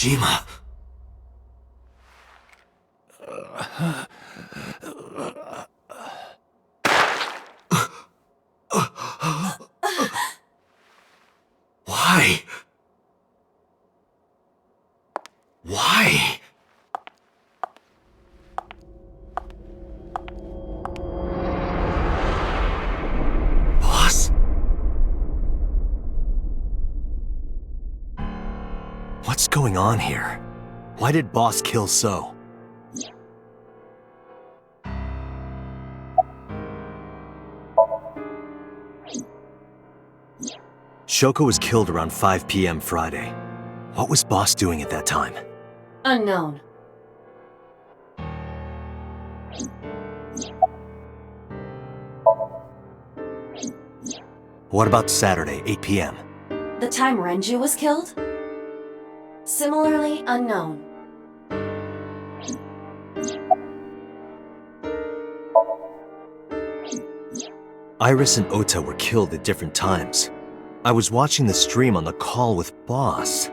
Jima. Why? Why? Boss? What's going on here? Why did Boss kill So? Shoko was killed around 5 p.m. Friday. What was Boss doing at that time? Unknown. What about Saturday, 8 p.m.? The time Renju was killed? Similarly unknown. Iris and Ota were killed at different times. I was watching the stream on the call with Boss.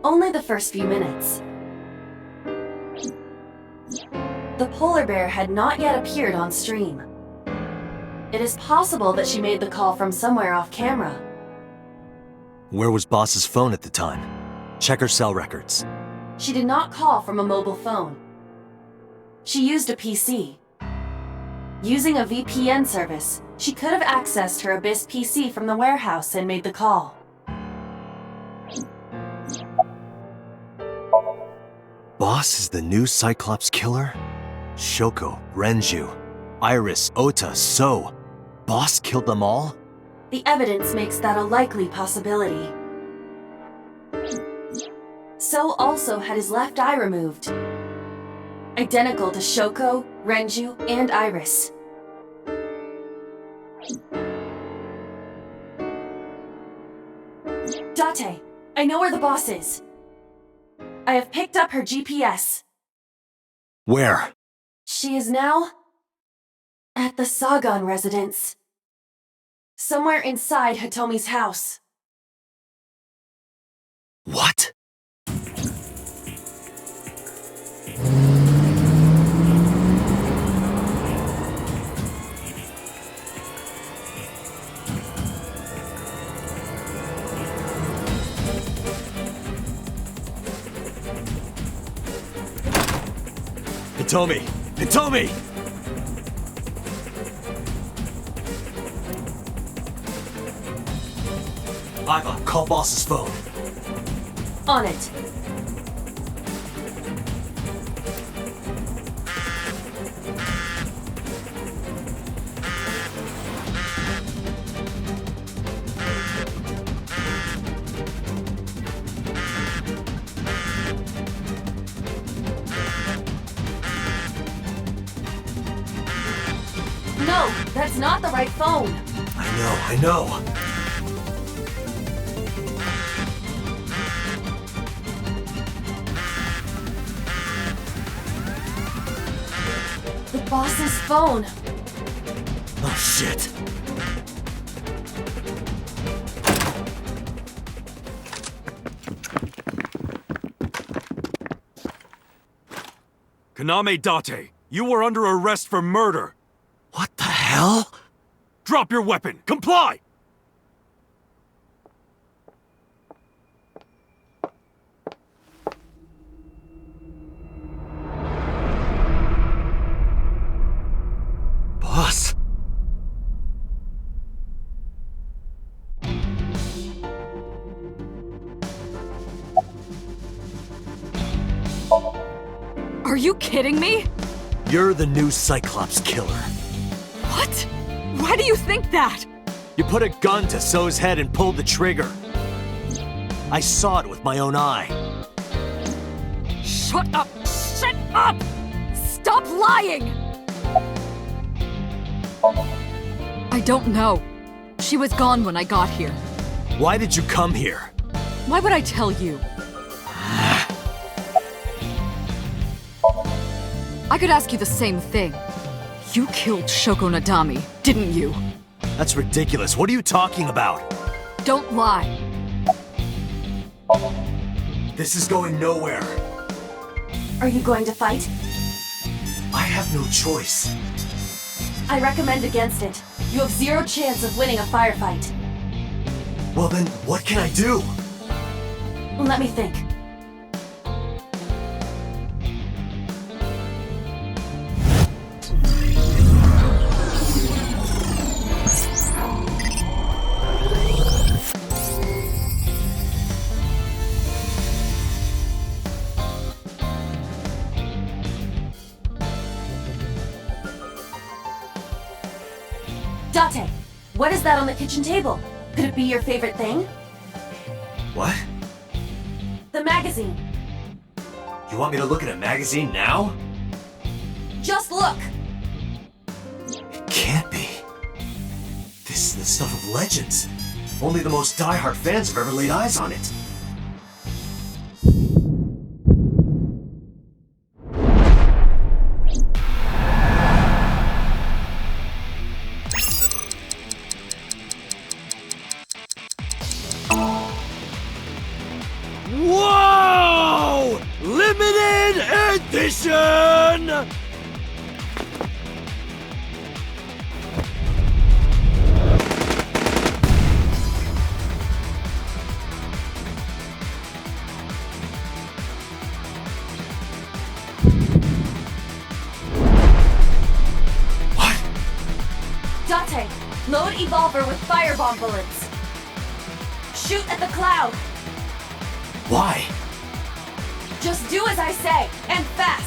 Only the first few minutes. The polar bear had not yet appeared on stream. It is possible that she made the call from somewhere off camera. Where was Boss's phone at the time? Check her cell records. She did not call from a mobile phone. She used a PC. Using a VPN service, she could have accessed her Abyss PC from the warehouse and made the call. Boss is the new Cyclops killer? Shoko, Renju, Iris, Ota, So. Boss killed them all? The evidence makes that a likely possibility. So also had his left eye removed. Identical to Shoko, Renju, and Iris. Date, I know where the boss is. I have picked up her GPS. Where? She is now at the Sagan residence. Somewhere inside Hitomi's house. What? Hitomi! Hitomi! Iva, call Boss's phone. On it. No, that's not the right phone. I know. The boss's phone. Oh, shit. Kaname Date, you were under arrest for murder. What the hell? Drop your weapon! Comply! Boss? Are you kidding me? You're the new Cyclops killer. What? Why do you think that? You put a gun to So's head and pulled the trigger. I saw it with my own eye. Shut up! Shut up! Stop lying! I don't know. She was gone when I got here. Why did you come here? Why would I tell you? I could ask you the same thing. You killed Shoko Nadami, didn't you? That's ridiculous. What are you talking about? Don't lie. This is going nowhere. Are you going to fight? I have no choice. I recommend against it. You have zero chance of winning a firefight. Well then, what can I do? Let me think. Date, what is that on the kitchen table? Could it be your favorite thing? What? The magazine. You want me to look at a magazine now? Just look! It can't be. This is the stuff of legends. Only the most die-hard fans have ever laid eyes on it. Whoa! Limited edition! What? Date, load Evolver with firebomb bullets. Shoot at the cloud. Why? Just do as I say, and fast.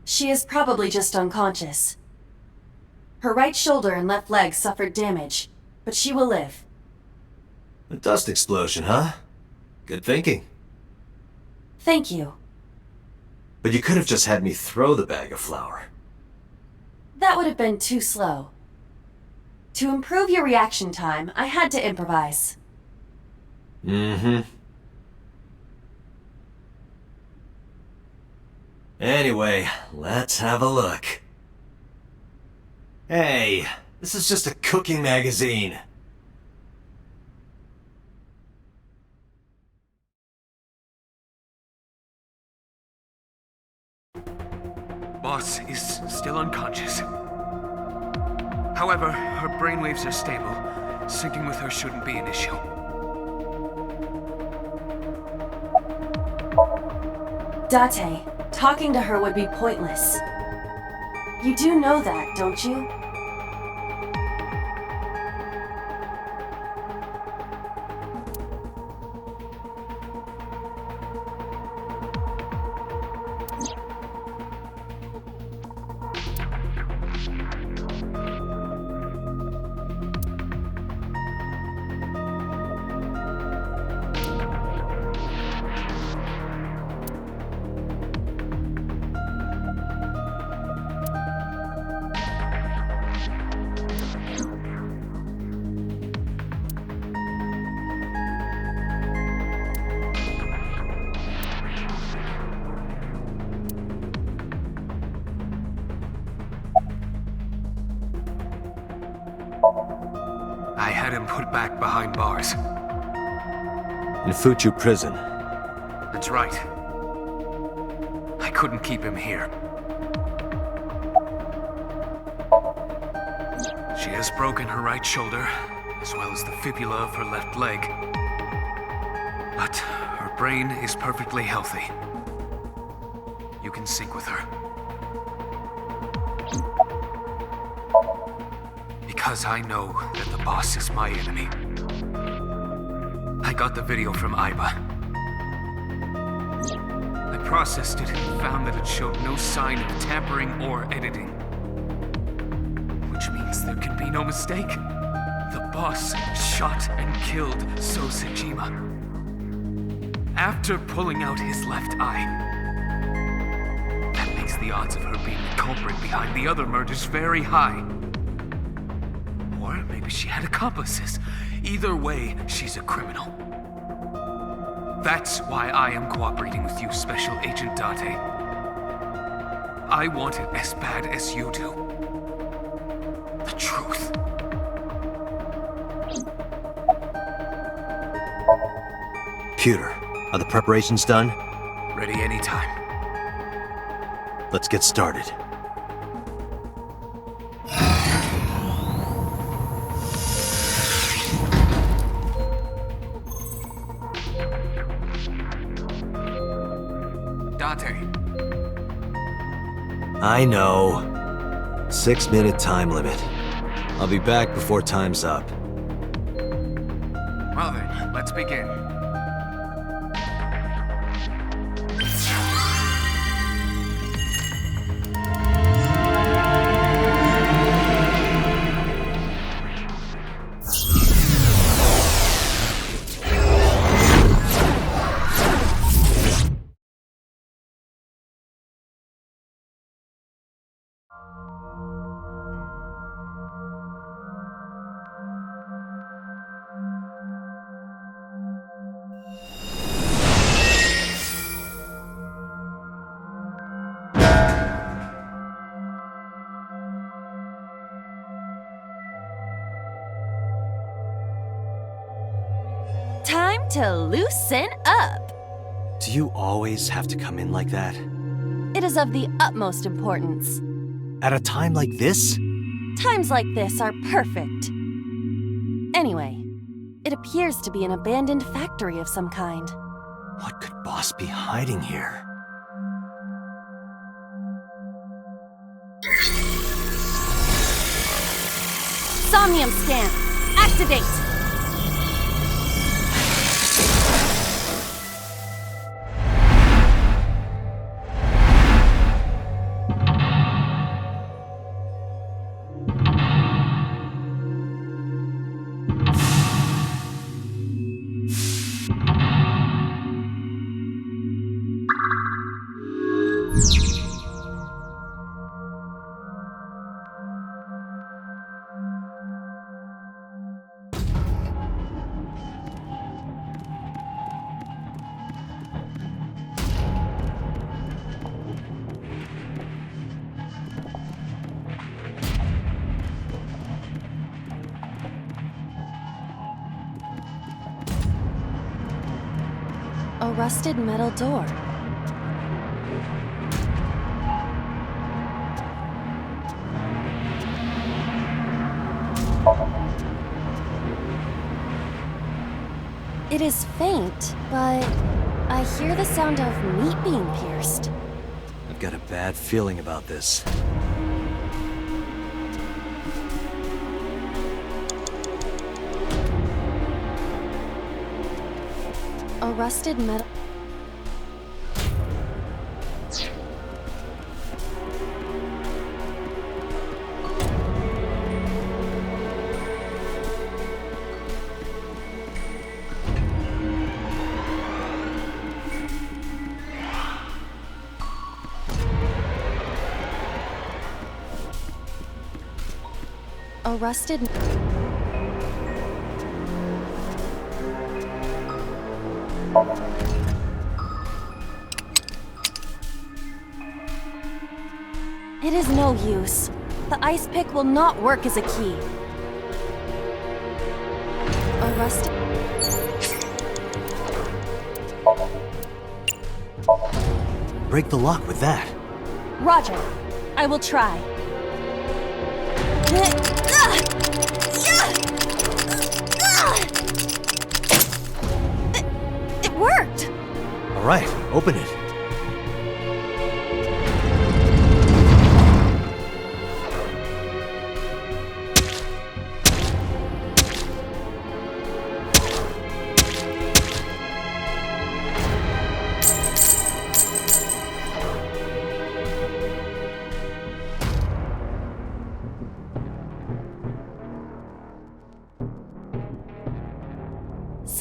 She is probably just unconscious. Her right shoulder and left leg suffered damage, but she will live. A dust explosion, huh? Good thinking. Thank you. But you could have just had me throw the bag of flour. That would have been too slow. To improve your reaction time, I had to improvise. Mm-hmm. Anyway, let's have a look. Hey, this is just a cooking magazine. Boss is still unconscious. However, her brainwaves are stable. Syncing with her shouldn't be an issue. Date, talking to her would be pointless. You do know that, don't you? I had him put back behind bars. In Fuchu prison. That's right. I couldn't keep him here. She has broken her right shoulder, as well as the fibula of her left leg. But her brain is perfectly healthy. You can sync with her. Because I know that the boss is my enemy. I got the video from Iba. I processed it and found that it showed no sign of tampering or editing. Which means there can be no mistake. The boss shot and killed So Sejima. After pulling out his left eye. That makes the odds of her being the culprit behind the other murders very high. Or maybe she had accomplices. Either way, she's a criminal. That's why I am cooperating with you, Special Agent Date. I want it as bad as you do. The truth. Computer, are the preparations done? Ready anytime. Let's get started. Date. I know. 6-minute time limit. I'll be back before time's up. Well then, let's begin. Time to loosen up. Do you always have to come in like that? It is of the utmost importance. At a time like this? Times like this are perfect. Anyway, it appears to be an abandoned factory of some kind. What could Boss be hiding here? Somnium scan. Activate. A rusted metal door. It is faint, but I hear the sound of meat being pierced. I've got a bad feeling about this. A rusted metal... A rusted... It is no use. The ice pick will not work as a key. A rusted... Break the lock with that. Roger. I will try. It worked! All right, open it.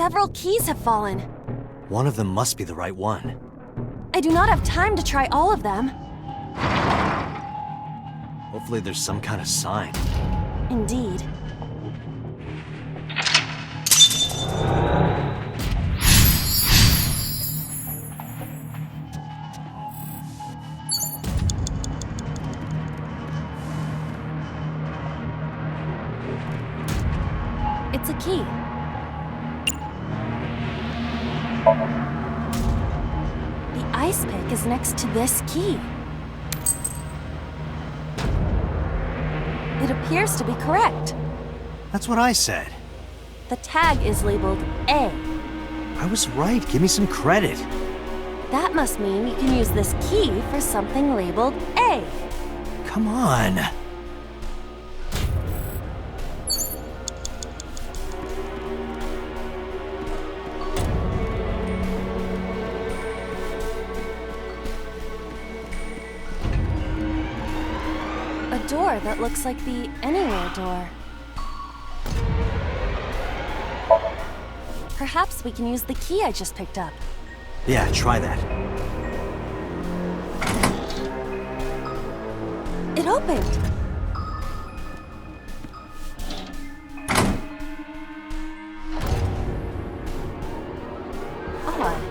Several keys have fallen. One of them must be the right one. I do not have time to try all of them. Hopefully there's some kind of sign. Indeed. It's a key. The ice pick is next to this key. It appears to be correct. That's what I said. The tag is labeled A. I was right. Give me some credit. That must mean you can use this key for something labeled A. Come on. A door that looks like the Anywhere door. Perhaps we can use the key I just picked up. Yeah, try that. It opened! Odd.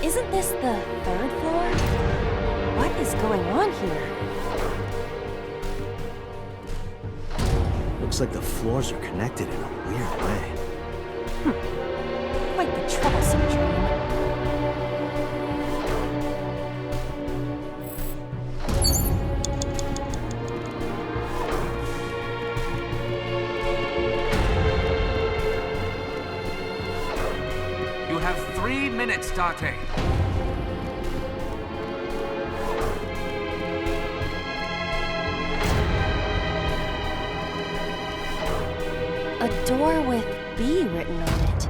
Isn't this the third floor? What is going on here? Looks like the floors are connected in a weird way. Quite the troublesome dream. You have 3 minutes, Date. A door with B written on it.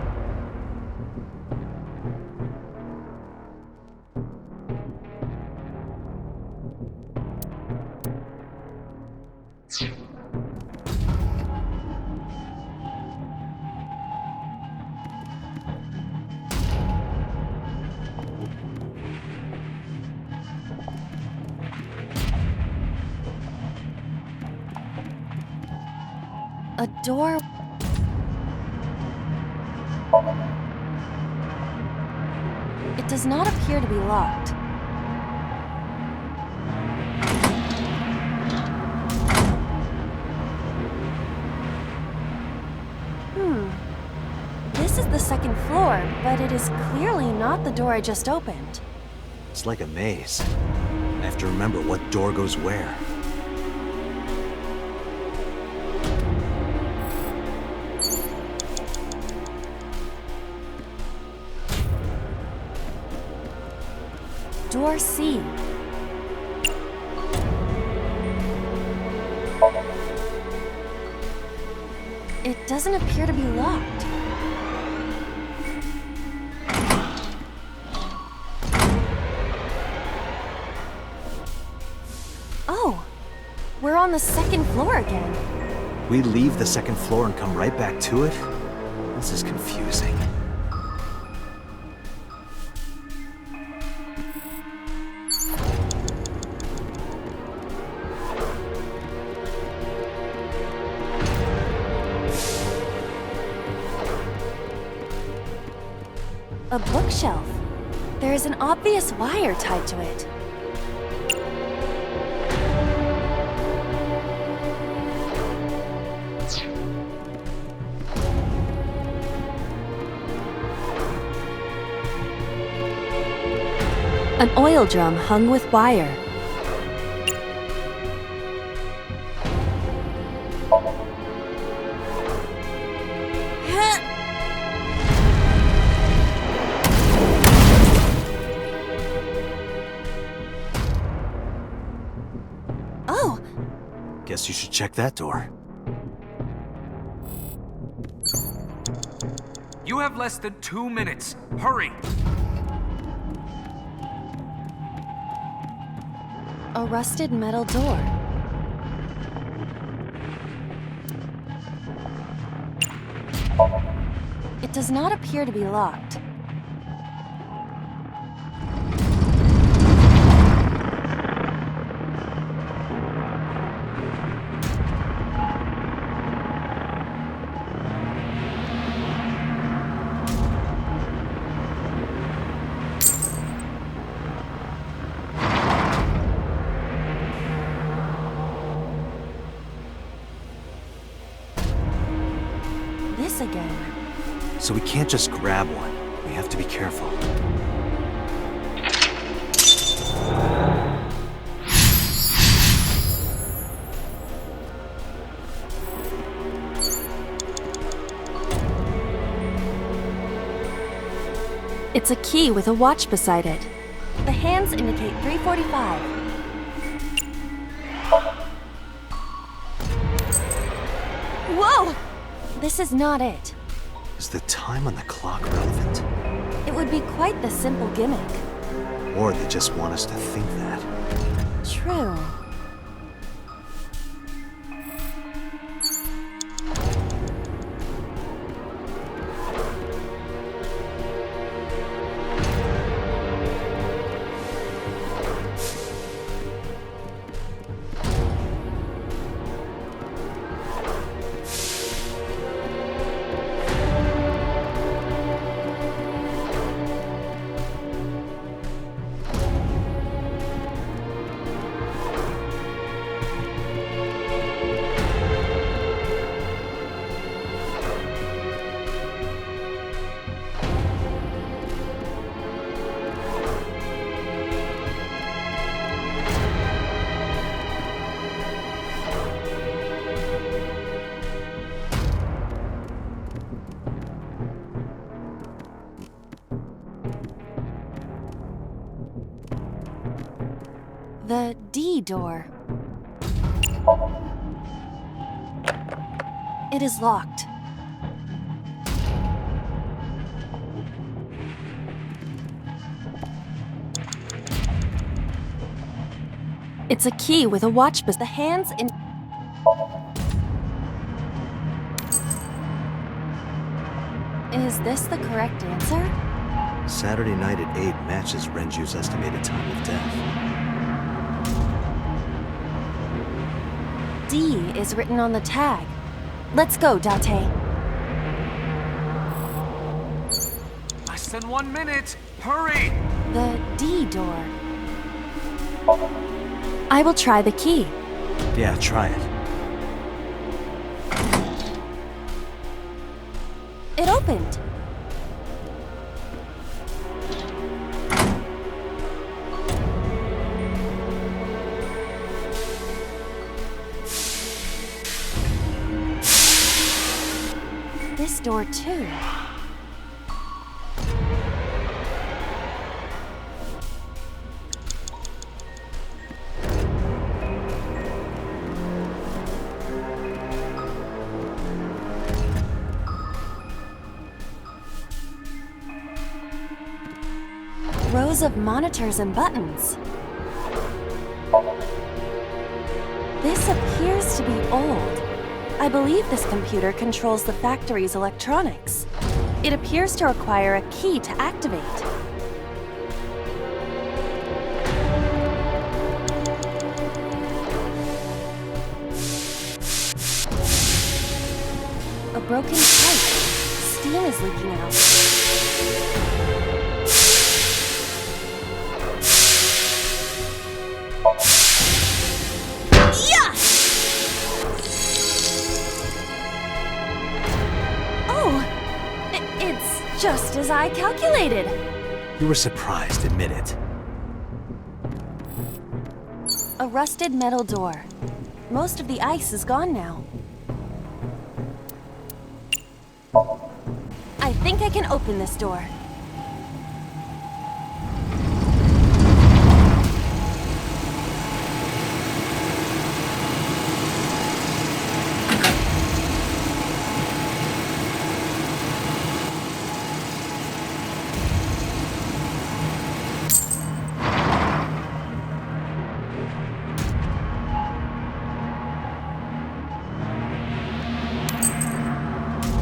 A door. It does not appear to be locked. This is the second floor, but it is clearly not the door I just opened. It's like a maze. I have to remember what door goes where. Door C. It doesn't appear to be locked. Oh, we're on the second floor again. We leave the second floor and come right back to it? This is confusing. A bookshelf. There is an obvious wire tied to it. An oil drum hung with wire. Oh! Guess you should check that door. You have less than 2 minutes. Hurry! A rusted metal door. It does not appear to be locked. This again. So we can't just grab one. We have to be careful. It's a key with a watch beside it. The hands indicate 3:45. Whoa! This is not it. Is the time on the clock relevant? It would be quite the simple gimmick. Or they just want us to think that. True. The D door. It is locked. It's a key with a watch, but the hands in... Is this the correct answer? Saturday night at 8 matches Renju's estimated time of death. D is written on the tag. Let's go, Date. Less than 1 minute! Hurry! The D door. I will try the key. Yeah, try it. It opened. This door too. Rows of monitors and buttons. This appears to be old. I believe this computer controls the factory's electronics. It appears to require a key to activate. A broken pipe. Steam is leaking out. It's just as I calculated. You were surprised, admit it. A rusted metal door. Most of the ice is gone now. I think I can open this door.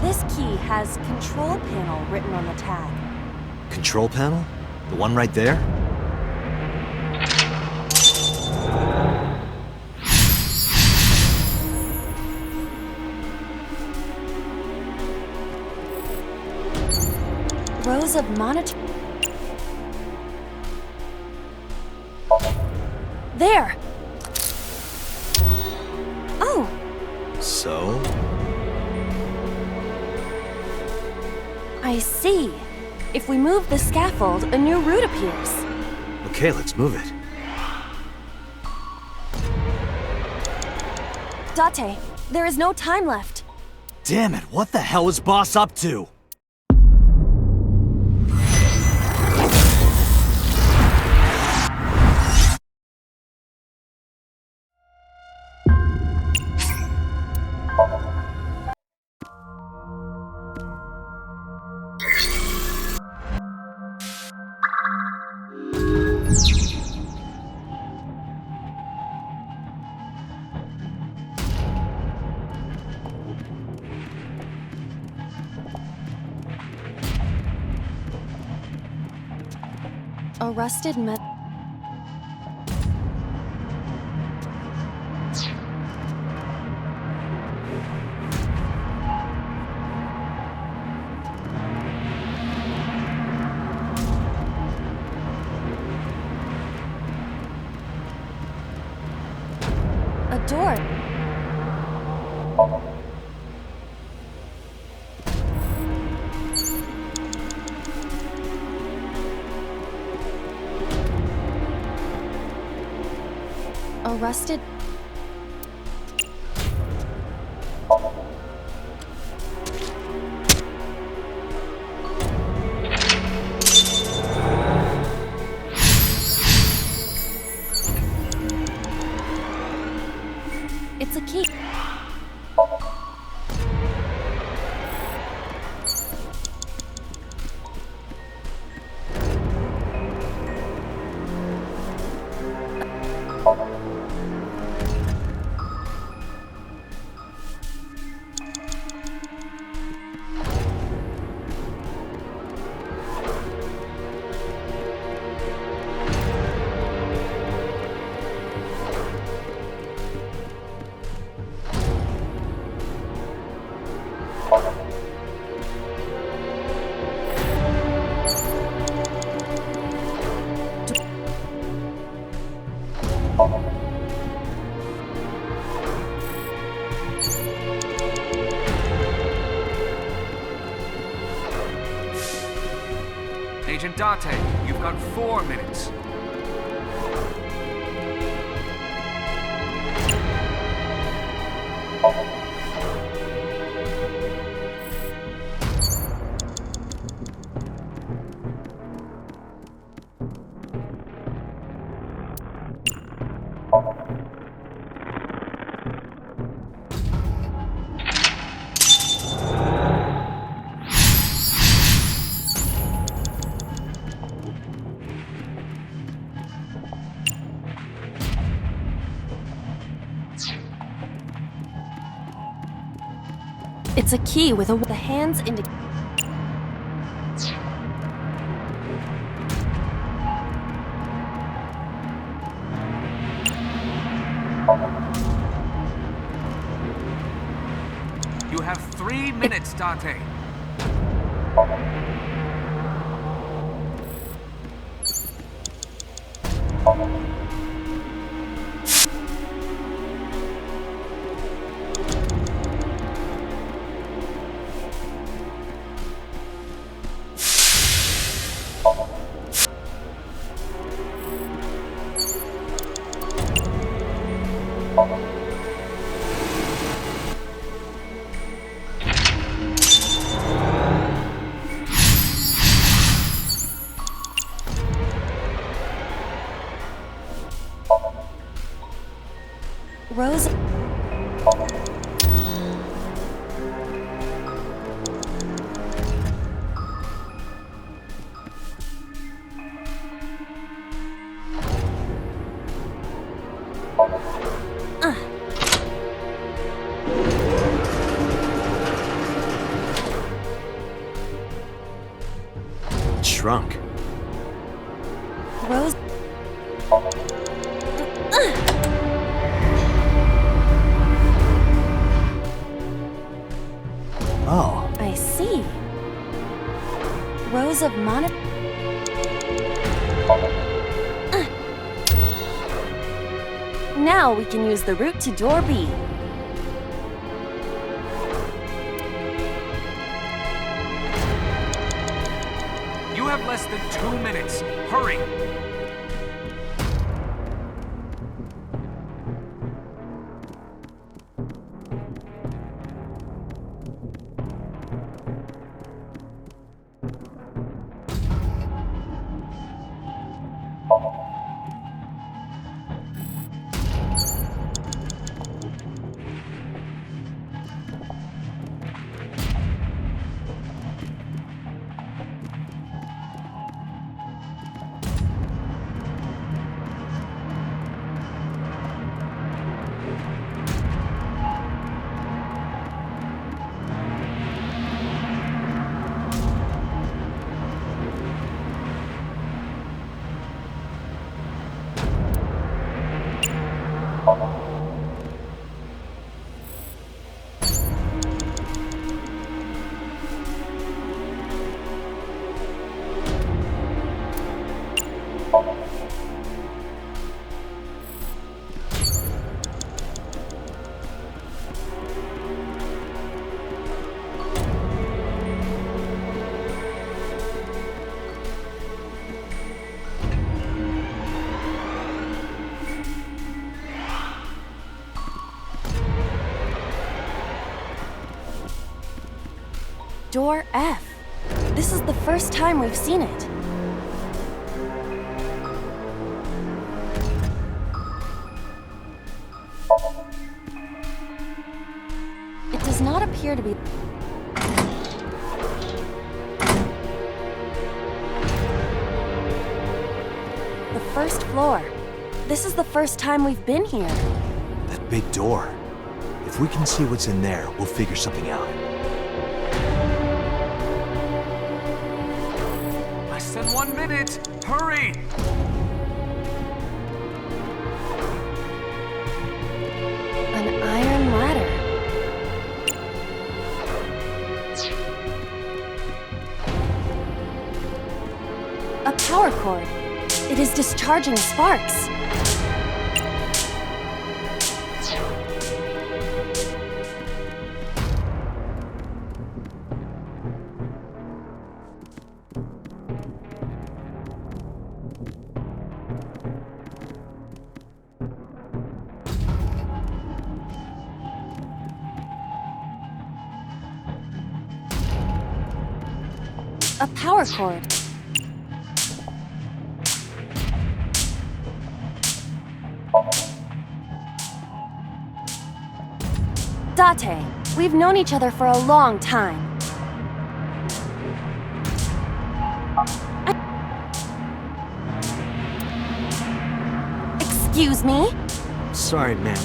This key has control panel written on the tag. Control panel? The one right there? Rows of monitor. There! Oh! So? I see. If we move the scaffold, a new route appears. Okay, let's move it. Date, there is no time left. Damn it, what the hell is Boss up to? A rusted metal. A door. A rusted. It's a key. Agent Date, you've got 4 minutes. It's a key with the hands indicate. You have 3 minutes, Date. Rose. shrunk. Rose. Oh, I see. Rows of Now we can use the route to door B. You have less than 2 minutes. Hurry! Door F. This is the first time we've seen it. It does not appear to be... The first floor. This is the first time we've been here. that big door. If we can see what's in there, we'll figure something out. Less than 1 minute. Hurry! An iron ladder. A power cord. It is discharging sparks. A power cord. Date, we've known each other for a long time. Excuse me? Sorry, ma'am.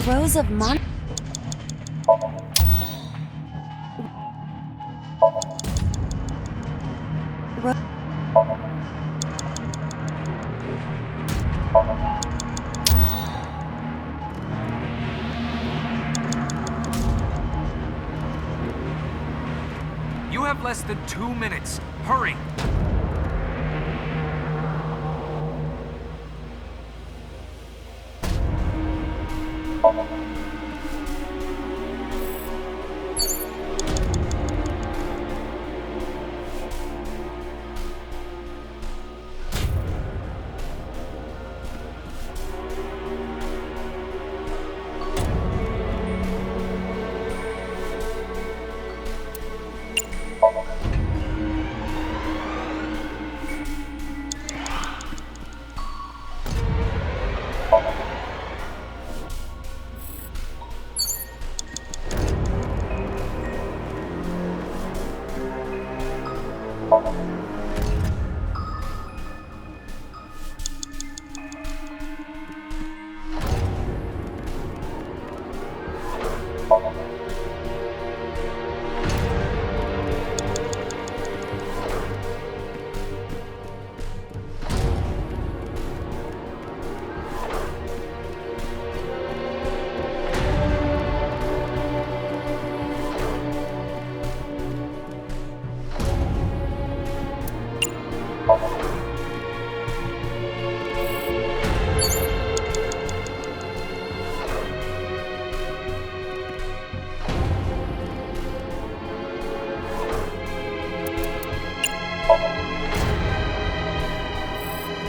Rows of You have less than 2 minutes. Hurry!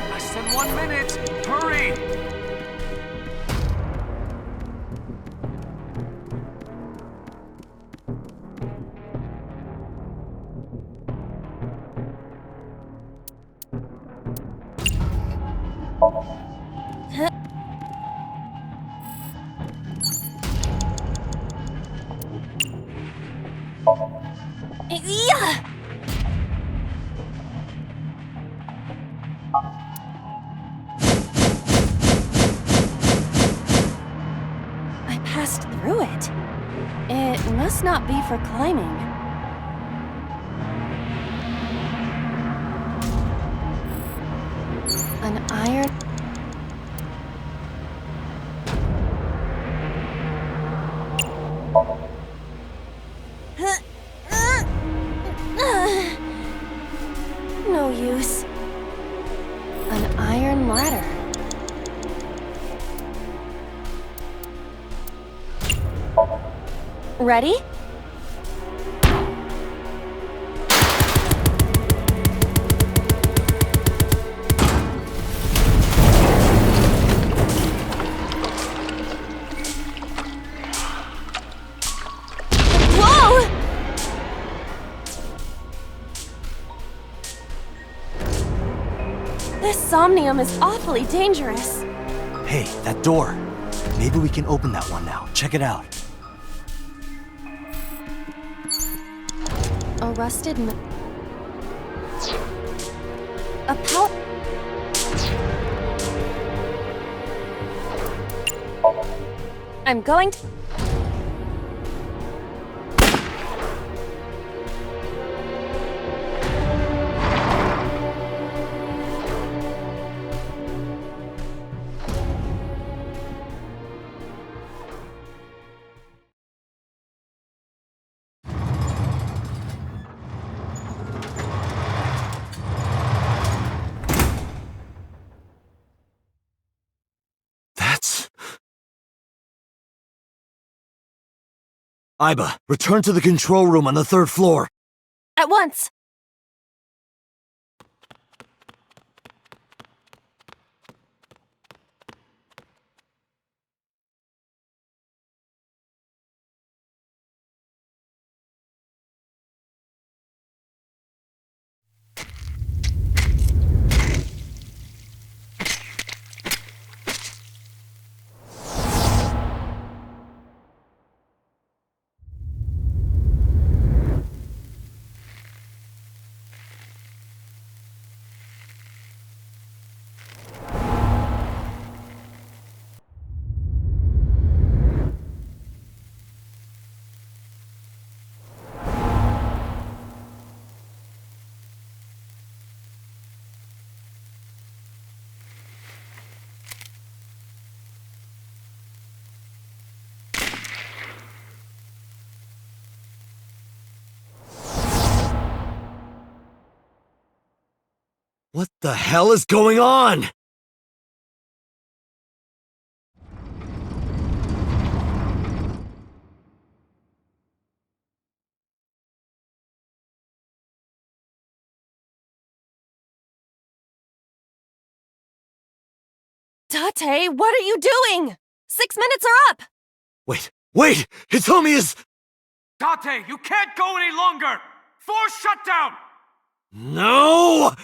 Less than 1 minute! Hurry! Yeah! I passed through it. It must not be for climbing. An iron... No use. An iron ladder. Ready? Whoa! This Somnium is awfully dangerous. Hey, that door. Maybe we can open that one now. Check it out. A rusted a power... I'm going to... That's... Iba, return to the control room on the 3rd floor. At once! What the hell is going on? Tate, what are you doing? 6 minutes are up! Wait! Hitomi is... Date, you can't go any longer! Force shutdown! No!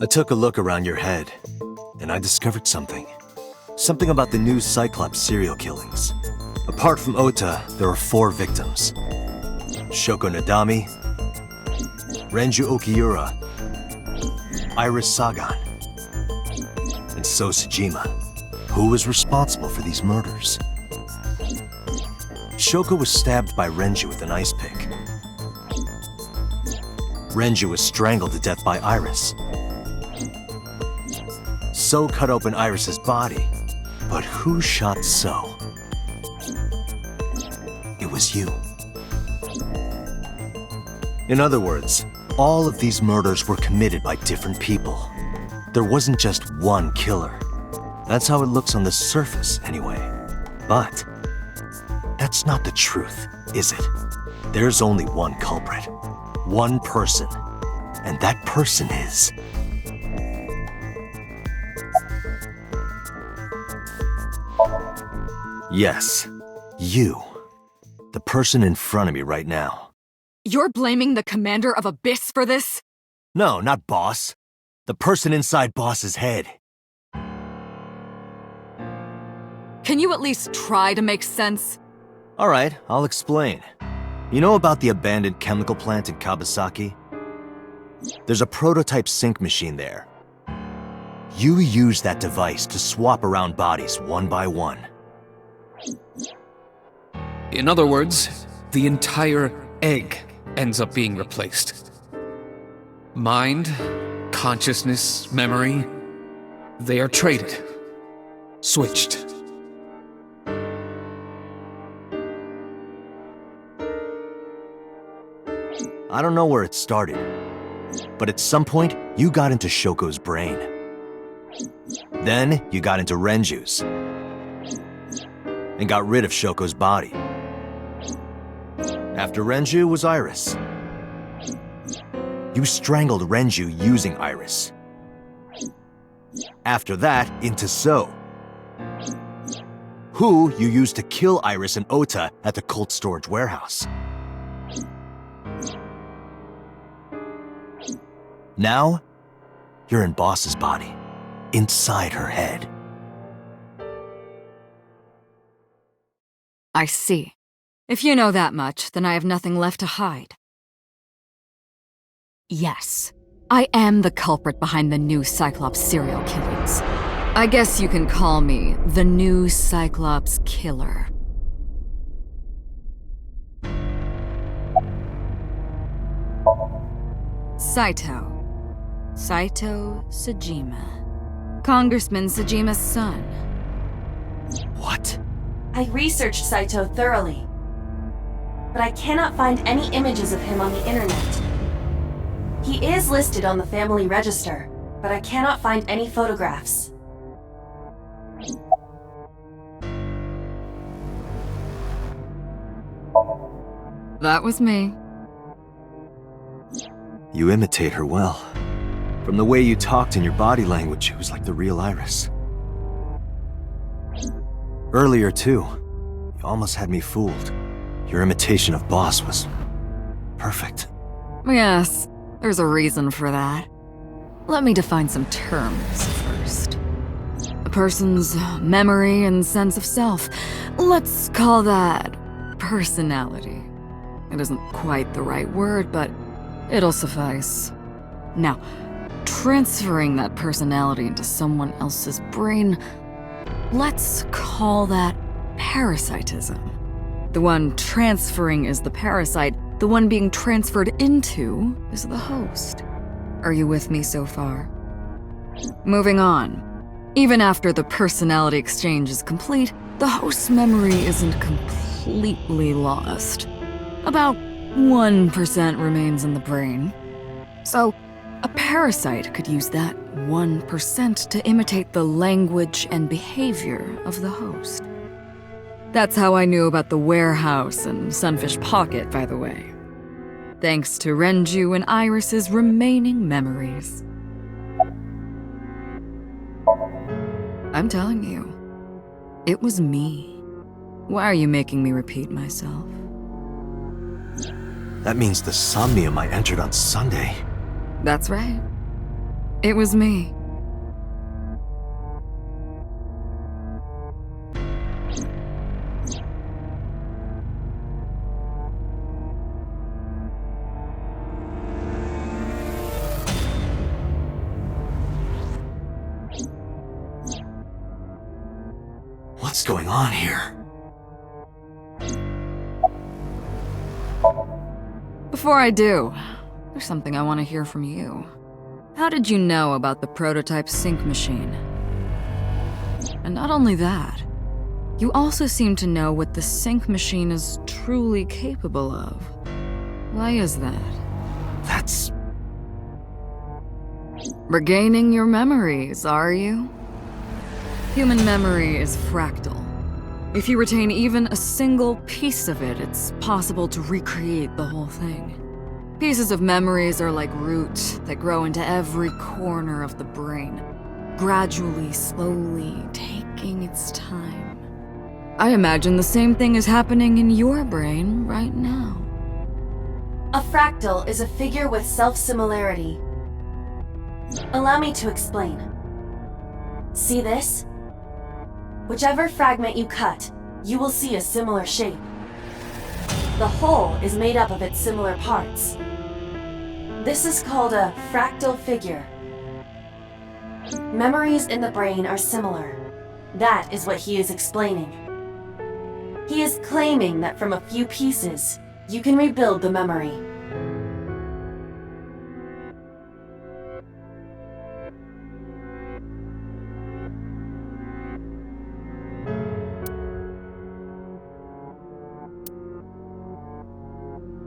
I took a look around your head, and I discovered something. Something about the new Cyclops serial killings. Apart from Ota, there are 4 victims. Shoko Nadami, Renju Okiura, Iris Sagan, and So Tsujima. Who was responsible for these murders? Shoko was stabbed by Renju with an ice pick. Renju was strangled to death by Iris. So cut open Iris's body. But who shot So? It was you. In other words, all of these murders were committed by different people. There wasn't just one killer. That's how it looks on the surface, anyway. But that's not the truth, is it? There's only one culprit. One person. And that person is... Yes, you. The person in front of me right now. You're blaming the commander of Abyss for this? No, not Boss. The person inside Boss's head. Can you at least try to make sense? Alright, I'll explain. You know about the abandoned chemical plant in Kawasaki? There's a prototype sync machine there. You use that device to swap around bodies one by one. In other words, the entire egg ends up being replaced. Mind, consciousness, memory, they are traded, switched. I don't know where it started, but at some point, you got into Shoko's brain. Then, you got into Renju's, and got rid of Shoko's body. After Renju was Iris. You strangled Renju using Iris. After that, into So, who you used to kill Iris and Ota at the cult storage warehouse. Now, you're in Boss's body, inside her head. I see. If you know that much, then I have nothing left to hide. Yes, I am the culprit behind the new Cyclops serial killings. I guess you can call me the new Cyclops killer. Saito Tsujima. Congressman Tsujima's son. What? I researched Saito thoroughly, but I cannot find any images of him on the internet. He is listed on the family register, but I cannot find any photographs. That was me. You imitate her well. From the way you talked and your body language, it was like the real Iris. Earlier, too, you almost had me fooled. Your imitation of Boss was perfect. Yes, there's a reason for that. Let me define some terms first. A person's memory and sense of self. Let's call that personality. It isn't quite the right word, but it'll suffice. Now, transferring that personality into someone else's brain, let's call that parasitism. The one transferring is the parasite, the one being transferred into is the host. Are you with me so far? Moving on. Even after the personality exchange is complete, the host's memory isn't completely lost. About 1% remains in the brain. So, a parasite could use that 1% to imitate the language and behavior of the host. That's how I knew about the warehouse and Sunfish Pocket, by the way. Thanks to Renju and Iris's remaining memories. I'm telling you, it was me. Why are you making me repeat myself? That means the Somnium I entered on Sunday. That's right. It was me. What's going on here? Before I do, there's something I want to hear from you. How did you know about the prototype sync machine? And not only that, you also seem to know what the sync machine is truly capable of. Why is that? That's... Regaining your memories, are you? Human memory is fractal. If you retain even a single piece of it, it's possible to recreate the whole thing. Pieces of memories are like roots that grow into every corner of the brain, gradually, slowly, taking its time. I imagine the same thing is happening in your brain right now. A fractal is a figure with self-similarity. Allow me to explain. See this? Whichever fragment you cut, you will see a similar shape. The whole is made up of its similar parts. This is called a fractal figure. Memories in the brain are similar. That is what he is explaining. He is claiming that from a few pieces, you can rebuild the memory.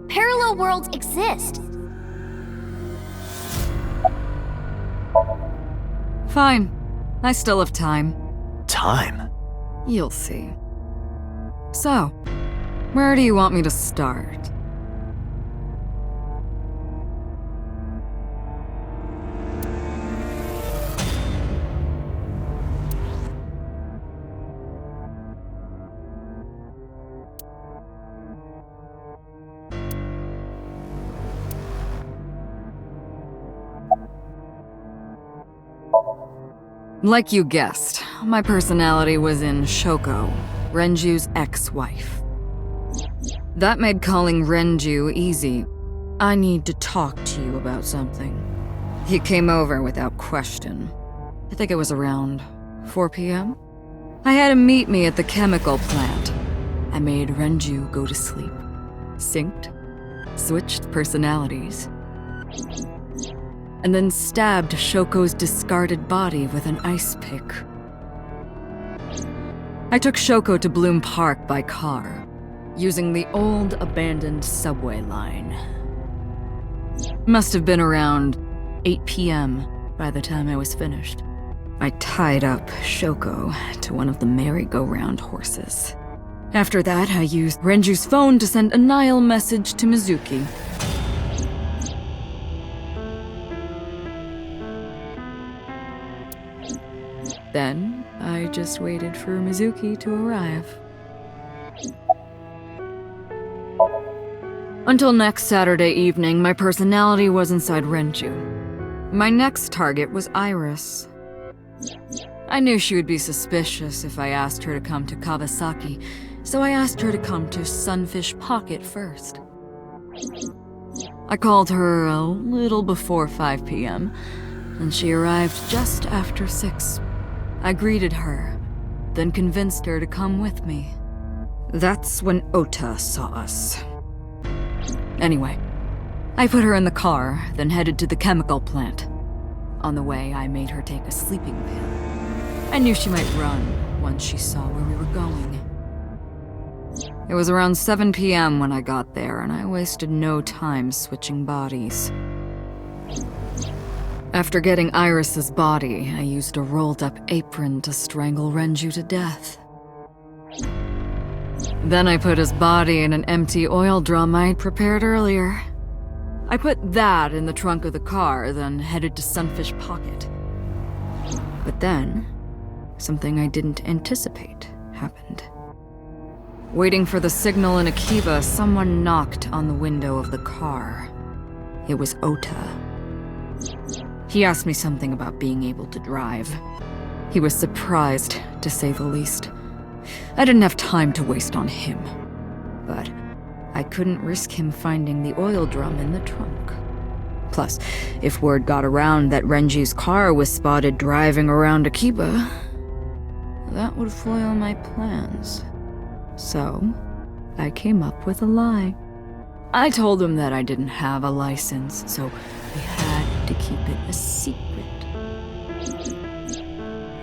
Parallel worlds exist. Fine. I still have time. time. You'll see. So, where do you want me to start? Like you guessed, my personality was in Shoko, Renju's ex-wife. That made calling Renju easy. I need to talk to you about something. He came over without question. I think it was around 4 p.m. I had him meet me at the chemical plant. I made Renju go to sleep. Synced, switched personalities, and then stabbed Shoko's discarded body with an ice pick. I took Shoko to Bloom Park by car, using the old abandoned subway line. Must have been around 8 p.m. by the time I was finished. I tied up Shoko to one of the merry-go-round horses. After that, I used Renju's phone to send a Nile message to Mizuki. Then, I just waited for Mizuki to arrive. Until next Saturday evening, my personality was inside Renju. My next target was Iris. I knew she would be suspicious if I asked her to come to Kawasaki, so I asked her to come to Sunfish Pocket first. I called her a little before 5 p.m., and she arrived just after 6. I greeted her, then convinced her to come with me. That's when Ota saw us. Anyway, I put her in the car, then headed to the chemical plant. On the way, I made her take a sleeping pill. I knew she might run once she saw where we were going. It was around 7 p.m. when I got there, and I wasted no time switching bodies. After getting Iris's body, I used a rolled-up apron to strangle Renju to death. Then I put his body in an empty oil drum I'd prepared earlier. I put that in the trunk of the car, then headed to Sunfish Pocket. But then, something I didn't anticipate happened. Waiting for the signal in Akiba, someone knocked on the window of the car. It was Ota. He asked me something about being able to drive. He was surprised, to say the least. I didn't have time to waste on him. But I couldn't risk him finding the oil drum in the trunk. Plus, if word got around that Renji's car was spotted driving around Akiba, that would foil my plans. So, I came up with a lie. I told him that I didn't have a license, so we had to keep it a secret.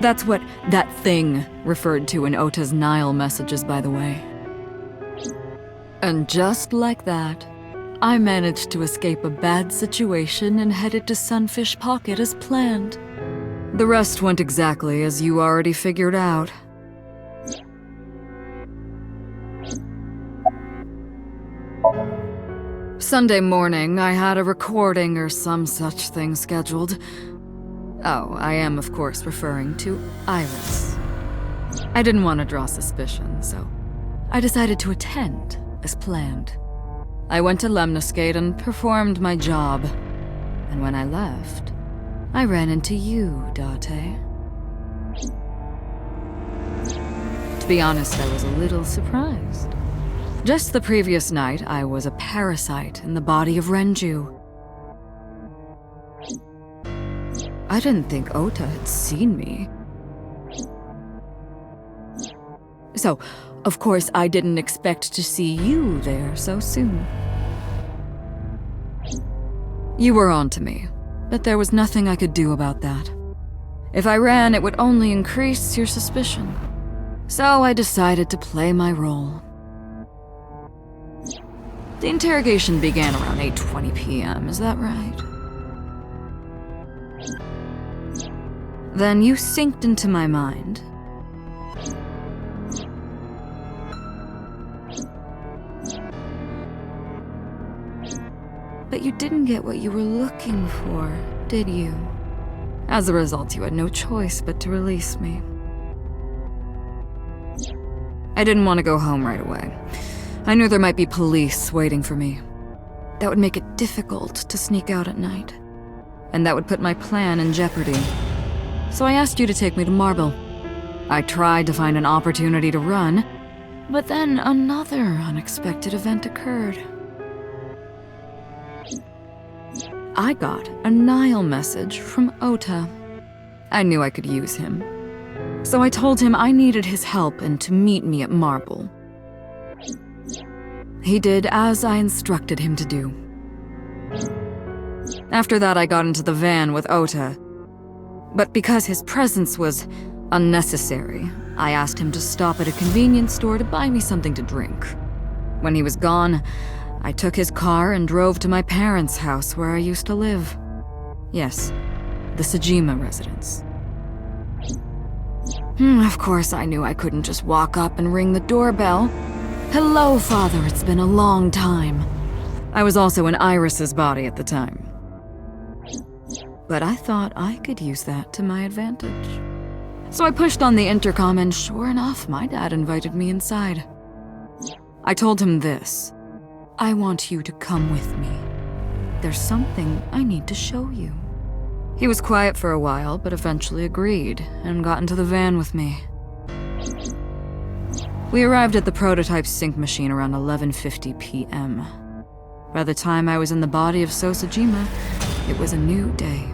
That's what that thing referred to in Ota's Nile messages, by the way. And just like that, I managed to escape a bad situation and headed to Sunfish Pocket as planned. The rest went exactly as you already figured out. Sunday morning, I had a recording or some such thing scheduled. Oh, I am of course referring to Iris. I didn't want to draw suspicion, so I decided to attend as planned. I went to Lemniscate and performed my job. And when I left, I ran into you, Date. To be honest, I was a little surprised. Just the previous night, I was a parasite in the body of Renju. I didn't think Ota had seen me. So, of course, I didn't expect to see you there so soon. You were on to me, but there was nothing I could do about that. If I ran, it would only increase your suspicion. So I decided to play my role. The interrogation began around 8:20 p.m., is that right? Then you synced into my mind. But you didn't get what you were looking for, did you? As a result, you had no choice but to release me. I didn't want to go home right away. I knew there might be police waiting for me. That would make it difficult to sneak out at night. And that would put my plan in jeopardy. So I asked you to take me to Marble. I tried to find an opportunity to run, but then another unexpected event occurred. I got a Nile message from Ota. I knew I could use him. So I told him I needed his help and to meet me at Marble. He did as I instructed him to do. After that, I got into the van with Ota. But because his presence was unnecessary, I asked him to stop at a convenience store to buy me something to drink. When he was gone, I took his car and drove to my parents' house where I used to live. Yes, the Sejima residence. Of course, I knew I couldn't just walk up and ring the doorbell. Hello, Father, it's been a long time. I was also in Iris's body at the time. But I thought I could use that to my advantage. So I pushed on the intercom and sure enough, my dad invited me inside. I told him this. I want you to come with me. There's something I need to show you. He was quiet for a while, but eventually agreed and got into the van with me. We arrived at the prototype sync machine around 11:50 p.m. By the time I was in the body of Sosajima, it was a new day.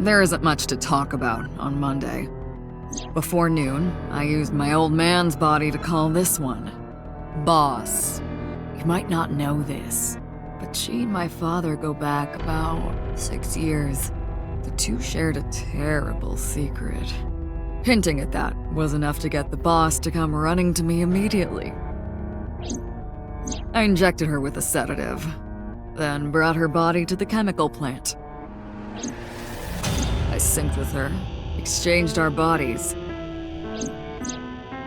There isn't much to talk about on Monday. Before noon, I used my old man's body to call this one Boss. You might not know this, but she and my father go back about 6 years. The two shared a terrible secret. Hinting at that was enough to get the boss to come running to me immediately. I injected her with a sedative, then brought her body to the chemical plant. I synced with her, exchanged our bodies,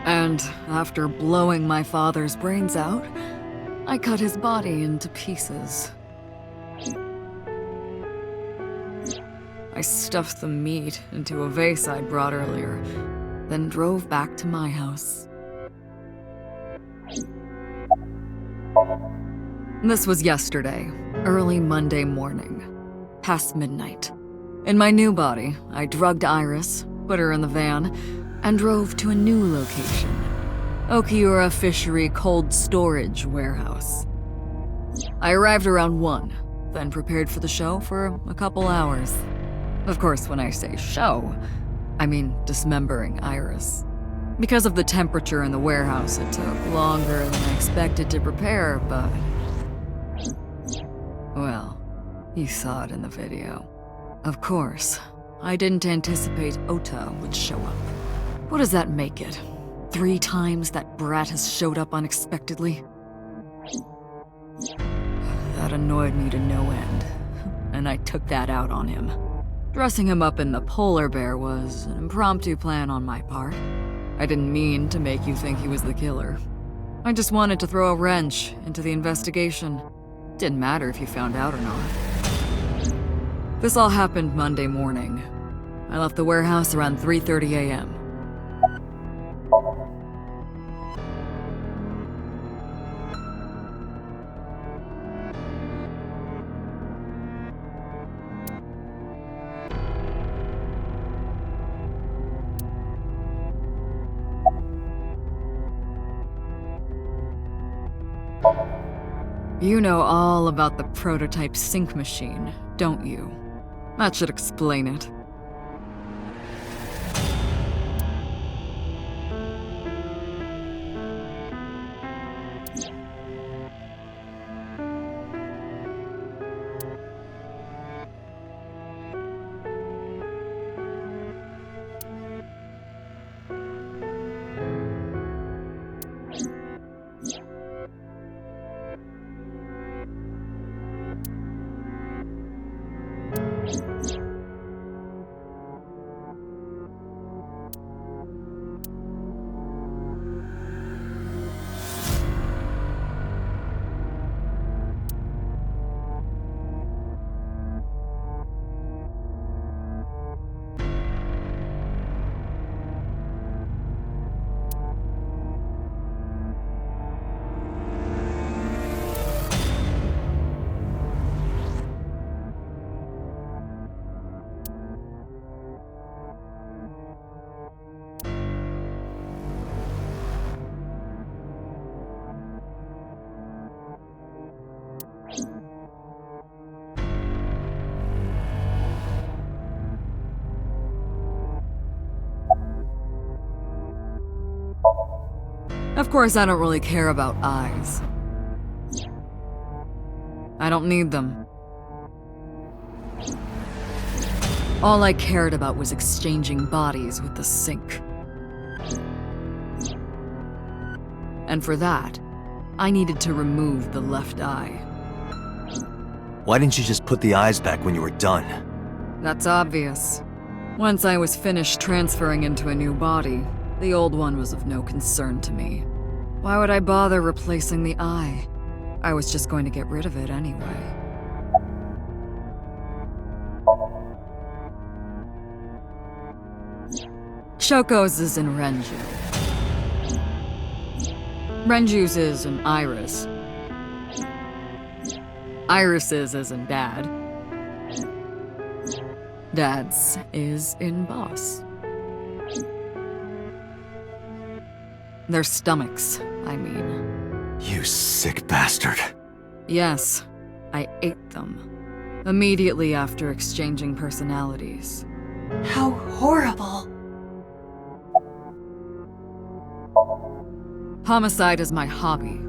and after blowing my father's brains out, I cut his body into pieces. I stuffed the meat into a vase I'd brought earlier, then drove back to my house. This was yesterday, early Monday morning, past midnight. In my new body, I drugged Iris, put her in the van, and drove to a new location. Okiura Fishery Cold Storage Warehouse. I arrived around 1, then prepared for the show for a couple hours. Of course, when I say show, I mean dismembering Iris. Because of the temperature in the warehouse, it took longer than I expected to prepare, but... well, you saw it in the video. Of course, I didn't anticipate Ota would show up. What does that make it? 3 times that brat has showed up unexpectedly? That annoyed me to no end, and I took that out on him. Dressing him up in the polar bear was an impromptu plan on my part. I didn't mean to make you think he was the killer. I just wanted to throw a wrench into the investigation. Didn't matter if you found out or not. This all happened Monday morning. I left the warehouse around 3:30 a.m. You know all about the prototype sync machine, don't you? That should explain it. Of course, I don't really care about eyes. I don't need them. All I cared about was exchanging bodies with the sink. And for that, I needed to remove the left eye. Why didn't you just put the eyes back when you were done? That's obvious. Once I was finished transferring into a new body, the old one was of no concern to me. Why would I bother replacing the eye? I was just going to get rid of it anyway. Shoko's is in Renju. Renju's is in Iris. Iris's is in Dad. Dad's is in Boss. Their stomachs, I mean. You sick bastard. Yes, I ate them. Immediately after exchanging personalities. How horrible. Homicide is my hobby.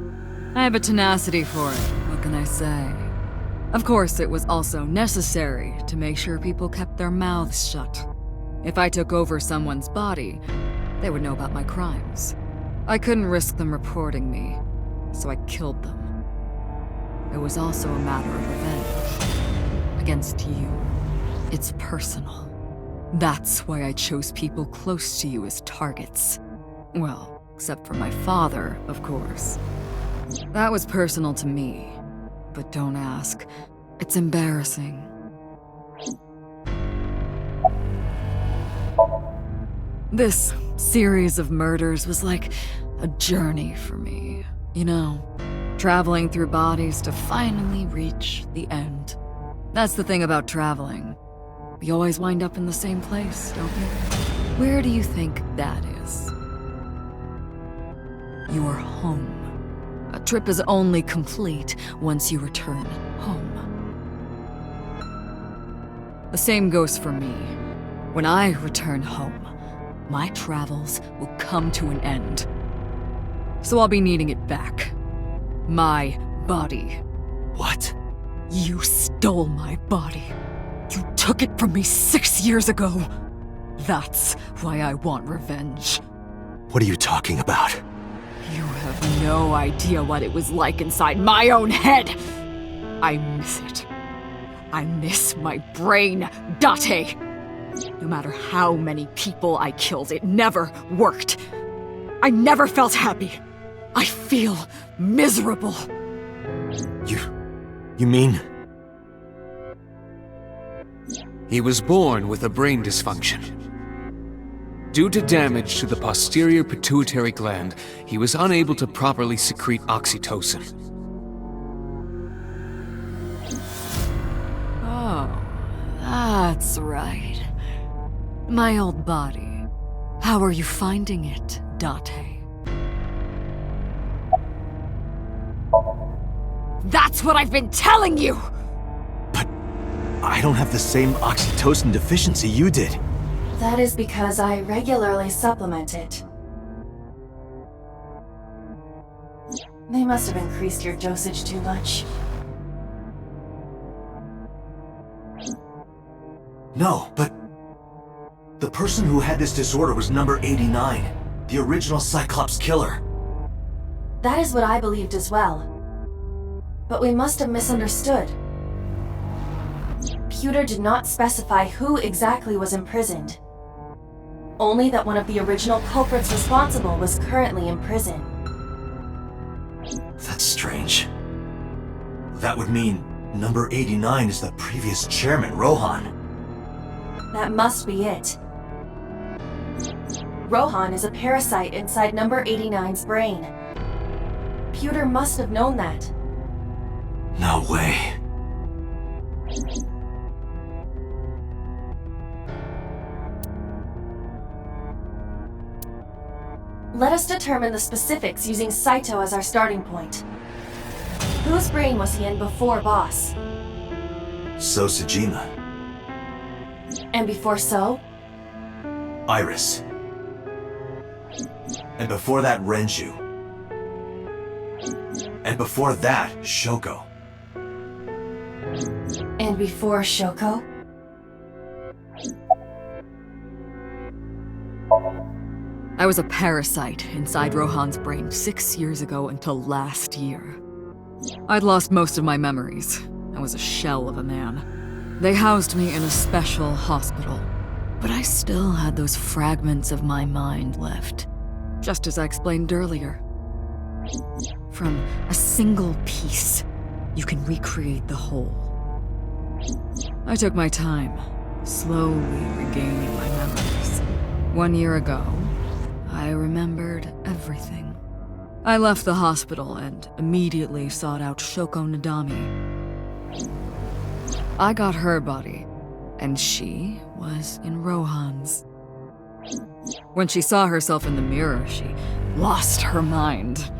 I have a tenacity for it, what can I say? Of course, it was also necessary to make sure people kept their mouths shut. If I took over someone's body, they would know about my crimes. I couldn't risk them reporting me, so I killed them. It was also a matter of revenge. Against you. It's personal. That's why I chose people close to you as targets. Well, except for my father, of course. That was personal to me. But don't ask. It's embarrassing. This series of murders was like a journey for me, you know? traveling through bodies to finally reach the end. That's the thing about traveling. You always wind up in the same place, don't you? Where do you think that is? Your home. A trip is only complete once you return home. The same goes for me. When I return home, my travels will come to an end. So I'll be needing it back. My body. What? You stole my body. You took it from me 6 years ago. That's why I want revenge. What are you talking about? You have no idea what it was like inside my own head. I miss it. I miss my brain, Date. No matter how many people I killed, it never worked. I never felt happy. I feel miserable. You mean? He was born with a brain dysfunction. Due to damage to the posterior pituitary gland, he was unable to properly secrete oxytocin. Oh, that's right. My old body. How are you finding it, Date? That's what I've been telling you! But I don't have the same oxytocin deficiency you did. That is because I regularly supplement it. They must have increased your dosage too much. No, but the person who had this disorder was number 89, the original Cyclops killer. That is what I believed as well. But we must have misunderstood. Pewter did not specify who exactly was imprisoned. Only that one of the original culprits responsible was currently in prison. That's strange. That would mean number 89 is the previous chairman, Rohan. That must be it. Rohan is a parasite inside number 89's brain. Pewter must have known that. No way. Let us determine the specifics using Saito as our starting point. Whose brain was he in before Boss? So Sejima. And before So? Iris. And before that, Renju. And before that, Shoko. And before Shoko? I was a parasite inside Rohan's brain 6 years ago until last year. I'd lost most of my memories. I was a shell of a man. They housed me in a special hospital, but I still had those fragments of my mind left, just as I explained earlier. From a single piece, you can recreate the whole. I took my time, slowly regaining my memories. 1 year ago, I remembered everything. I left the hospital and immediately sought out Shoko Nadami. I got her body, and she was in Rohan's. When she saw herself in the mirror, she lost her mind.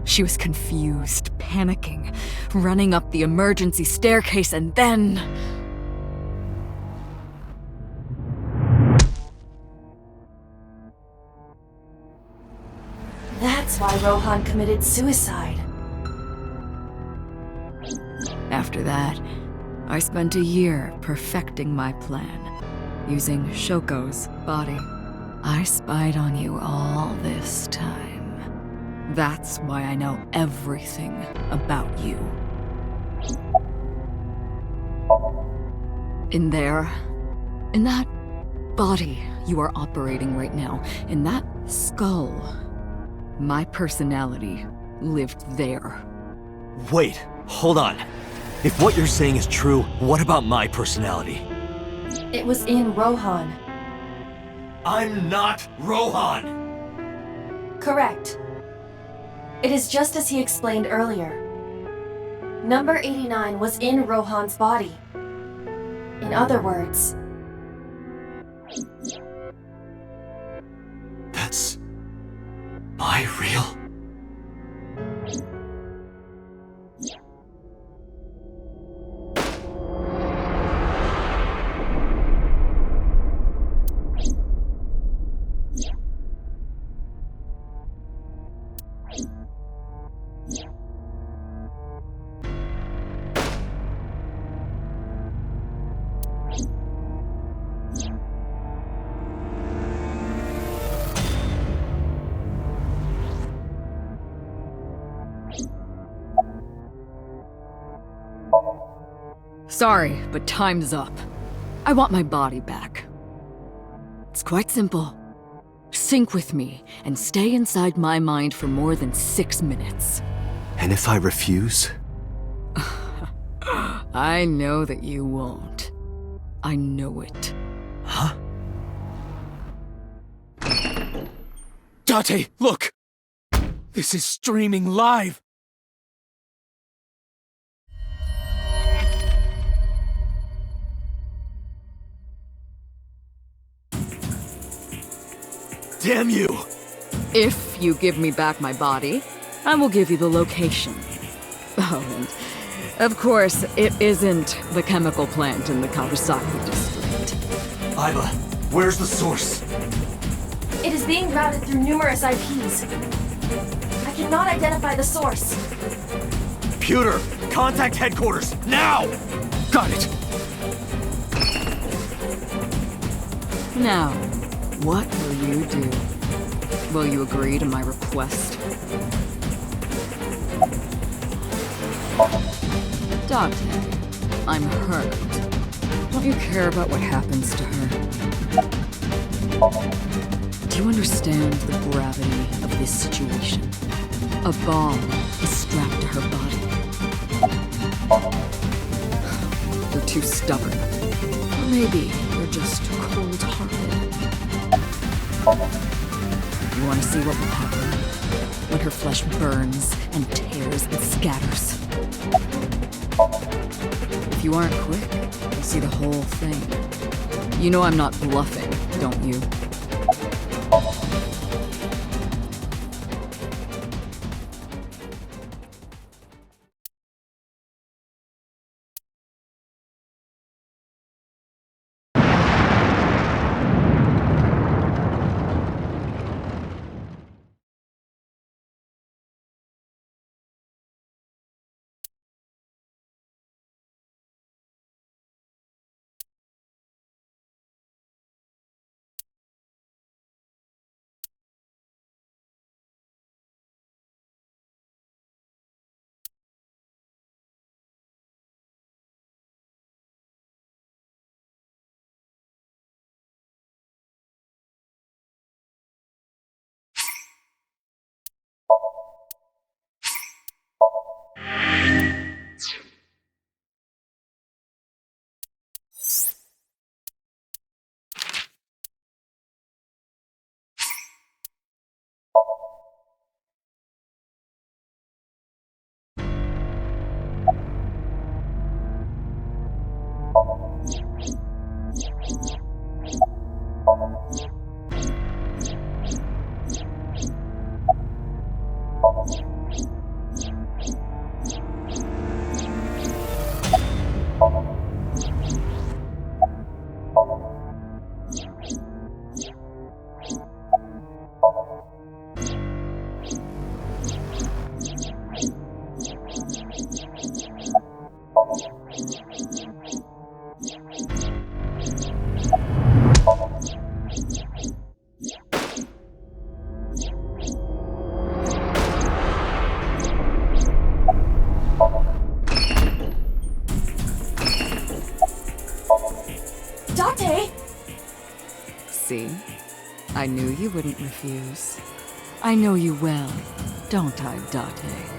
She was confused, panicking, running up the emergency staircase, and then... That's why Rohan committed suicide. After that, I spent a year perfecting my plan, using Shoko's body. I spied on you all this time. That's why I know everything about you. In there, in that body you are operating right now, in that skull, my personality lived there. Wait, hold on. If what you're saying is true, what about my personality? It was in Rohan. I'm not Rohan! Correct. It is just as he explained earlier. Number 89 was in Rohan's body. In other words, That's my real. Sorry, but time's up. I want my body back. It's quite simple. Sync with me and stay inside my mind for more than 6 minutes. And if I refuse? I know that you won't. I know it. Huh? Date, look! This is streaming live! Damn you! If you give me back my body, I will give you the location. Oh, and of course, it isn't the chemical plant in the Kawasaki district. Iva, where's the source? it is being routed through numerous IPs. I cannot identify the source. Computer, contact headquarters, now! Got it! Now, what will you do? Will you agree to my request? Dante, I'm hurt. Don't you care about what happens to her? Do you understand the gravity of this situation? A bomb is strapped to her body. You're too stubborn. Or maybe you're just cold-hearted. You want to see what will happen when her flesh burns and tears and scatters? If you aren't quick, you'll see the whole thing. You know I'm not bluffing, don't you? Date! See? I knew you wouldn't refuse. I know you well, don't I, Date?